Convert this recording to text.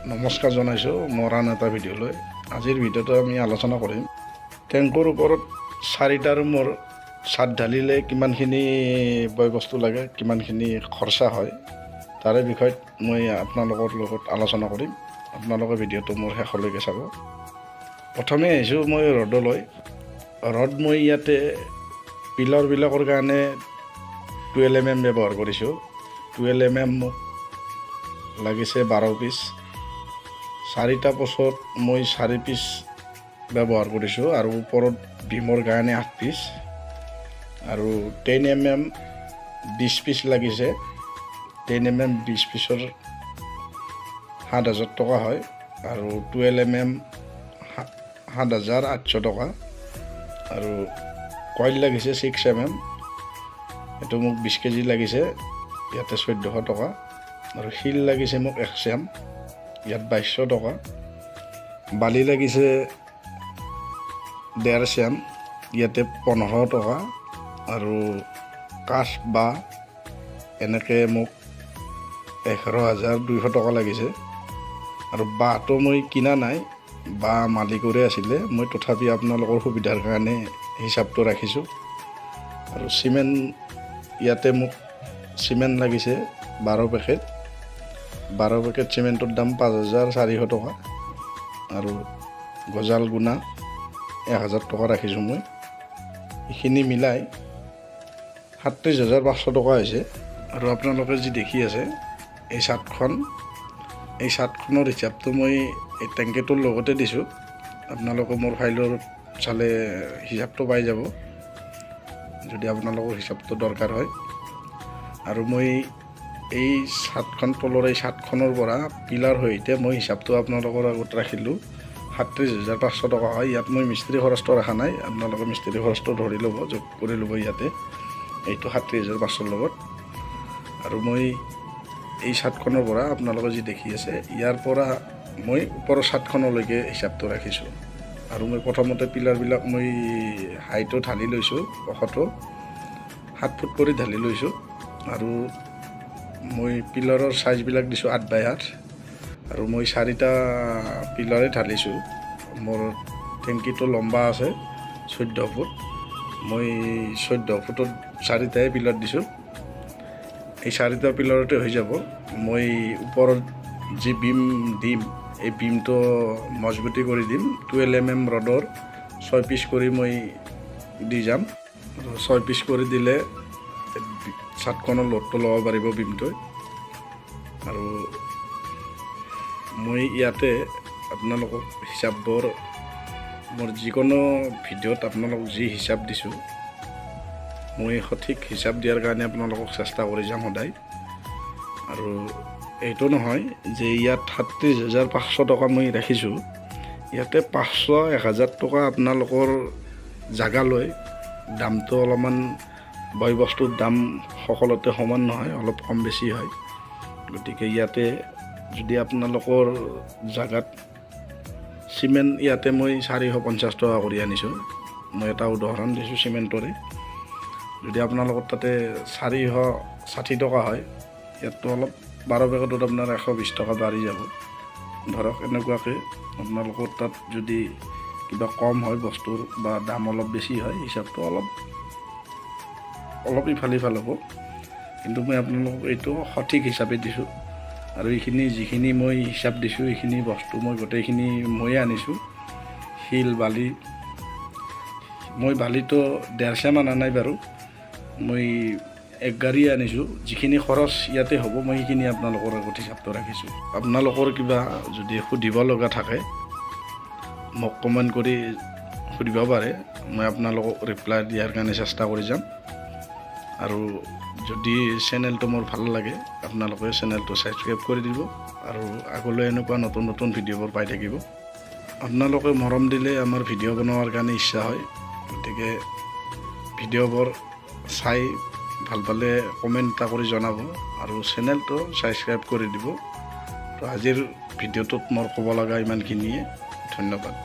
নমস্কাৰ জনাইছোঁ মোৰ আন এটা ভিডিঅ'লৈ। আজিৰ ভিডিঅ'টো আমি আলোচনা কৰিম টেংকৰ ওপৰত 4টা ৰুমৰ ছাদ ঢালিলে কিমানখিনি বয় বস্তু লাগে, কিমানখিনি খৰচা হয়, তাৰে বিষয়ত মই আপোনালোকৰ লগত আলোচনা কৰিম। আপোনালোকে ভিডিঅ'টো মোৰ শেষলৈকে চাব। প্ৰথমে আহিছোঁ মই ৰডলৈ। ৰড মই ইয়াতে পিলাৰবিলাকৰ কাৰণে 12 mm ব্যৱহাৰ কৰিছোঁ। 12 mm মোক লাগিছে 12 পিচ। 4টা পোষ্টত মই 4 পিচ ব্যৱহাৰ কৰিছোঁ আৰু ওপৰত বিমৰ কাৰণে 8 পিচ আৰু 10 mm 20 পিচ লাগিছে। 10 mm 20 পিচৰ 7,000 টকা হয় আৰু 12 mm 7,800 টকা আৰু কইল লাগিছে 6 mm, এইটো মোক 20 কেজি লাগিছে, ইয়াতে 1400 টকা আৰু শিল লাগিছে মোক 1 চেম, ইয়াত 2200 টকা। বালি লাগিছে 1.5 চেম, ইয়াতে 1500 টকা আৰু কাঠ বা এনেকৈ মোক 11,200 টকা লাগিছে। আৰু বাঁহটো মই কিনা নাই, বাঁহ মালিকৰে আছিলে, মই তথাপি আপোনালোকৰ সুবিধাৰ কাৰণে হিচাপটো ৰাখিছোঁ। আৰু চিমেণ্ট ইয়াতে মোক চিমেণ্ট লাগিছে 12 পেকেট। 12 পেকেট চিমেণ্টৰ দাম 5,400 টকা আৰু গজাল গুণা 1,000 টকা ৰাখিছোঁ মই। এইখিনি মিলাই 37,500 টকা হৈছে। আৰু আপোনালোকে যি দেখি আছে এই ছাদখন, এই ছাদখনৰ হিচাপটো মই এই টেংকিটোৰ লগতে দিছোঁ। আপোনালোকে মোৰ ফাইলৰ চালে হিচাপটো পাই যাব যদি আপোনালোকৰ হিচাপটো দৰকাৰ হয়। আৰু মই এই ছাদখন তলৰ এই ছাদখনৰ পৰা পিলাৰ সৈতে মই হিচাপটো আপোনালোকৰ আগত ৰাখিলোঁ 37,500 টকা হয়। ইয়াত মই মিস্ত্ৰী খৰচটো ৰখা নাই, আপোনালোকে মিস্ত্ৰী খৰচটো ধৰি ল'ব, যোগ কৰি ল'ব ইয়াতে এইটো 37,500 লগত। আৰু মই এই ছাদখনৰ পৰা আপোনালোকে যি দেখি আছে ইয়াৰ পৰা মই ওপৰৰ ছাদখনলৈকে হিচাপটো ৰাখিছোঁ। আৰু মই প্ৰথমতে পিলাৰবিলাক মই হাইটো ঢালি লৈছোঁ, ওখটো 7 ফুট কৰি ঢালি লৈছোঁ। আৰু মই পিলাৰৰ চাইজবিলাক দিছোঁ 8x8 আৰু মই 4টা পিলাৰে ঢালিছোঁ। মোৰ টেংকিটো লম্বা আছে 14 ফুট, মই 14 ফুটত 4টাই পিলাৰ দিছোঁ। এই 4টা পিলাৰতে হৈ যাব। মই ওপৰত যি বিম দিম এই বিমটো মজবুতি কৰি দিম। 12 mm ৰডৰ 6 পিচ কৰি মই দি যাম। 6 পিচ কৰি দিলে ছাদখনৰ লোডটো ল'ব পাৰিব বিমটোৱে। আৰু মই ইয়াতে আপোনালোকক হিচাপবোৰ মোৰ যিকোনো ভিডিঅ'ত আপোনালোকক যি হিচাপ দিছোঁ মই সঠিক হিচাপ দিয়াৰ কাৰণে আপোনালোকক চেষ্টা কৰি যাম সদায়। আৰু এইটো নহয় যে ইয়াত 37,500 টকা মই ৰাখিছোঁ, ইয়াতে 500-1,000 টকা আপোনালোকৰ জাগা লৈ দামটো অলপমান বয় বস্তুৰ দাম সকলোতে সমান নহয়, অলপ কম বেছি হয়। গতিকে ইয়াতে যদি আপোনালোকৰ জাগাত চিমেণ্ট ইয়াতে মই 450 টকা কৰি আনিছোঁ, মই এটা উদাহৰণ দিছোঁ চিমেণ্টৰে। যদি আপোনালোকৰ তাতে 460 টকা হয়, ইয়াততো অলপ 12 পেকেটত আপোনাৰ 120 টকা বাঢ়ি যাব। ধৰক এনেকুৱাকৈ আপোনালোকৰ তাত যদি কিবা কম হয় বস্তুৰ বা দাম অলপ বেছি হয়, হিচাপটো অলপ ইফাল সিফাল হ'ব। কিন্তু মই আপোনালোকক এইটো সঠিক হিচাপে দিছোঁ। আৰু এইখিনি যিখিনি মই হিচাপ দিছোঁ এইখিনি বস্তু মই গোটেইখিনি ময়ে আনিছোঁ। শিল বালি মই বালিটো 1.5 চেম আনা নাই বাৰু, মই 1 গাড়ী আনিছোঁ। যিখিনি খৰচ ইয়াতে হ'ব মই সেইখিনি আপোনালোকৰ আগত হিচাপটো ৰাখিছোঁ। আপোনালোকৰ কিবা যদি সুধিব লগা থাকে মোক কমেণ্ট কৰি সুধিব পাৰে, মই আপোনালোকক ৰিপ্লাই দিয়াৰ কাৰণে চেষ্টা কৰি যাম। আৰু যদি চেনেলটো মোৰ ভাল লাগে আপোনালোকে চেনেলটো ছাবস্ক্ৰাইব কৰি দিব আৰু আগলৈ এনেকুৱা নতুন নতুন ভিডিঅ'বোৰ পাই থাকিব। আপোনালোকে মৰম দিলে আমাৰ ভিডিঅ' বনোৱাৰ কাৰণে ইচ্ছা হয়। গতিকে ভিডিঅ'বোৰ চাই ভাল পালে কমেণ্ট এটা কৰি জনাব আৰু চেনেলটো ছাবস্ক্ৰাইব কৰি দিব। তো আজিৰ ভিডিঅ'টোত মোৰ ক'ব লগা ইমানখিনিয়ে। ধন্যবাদ।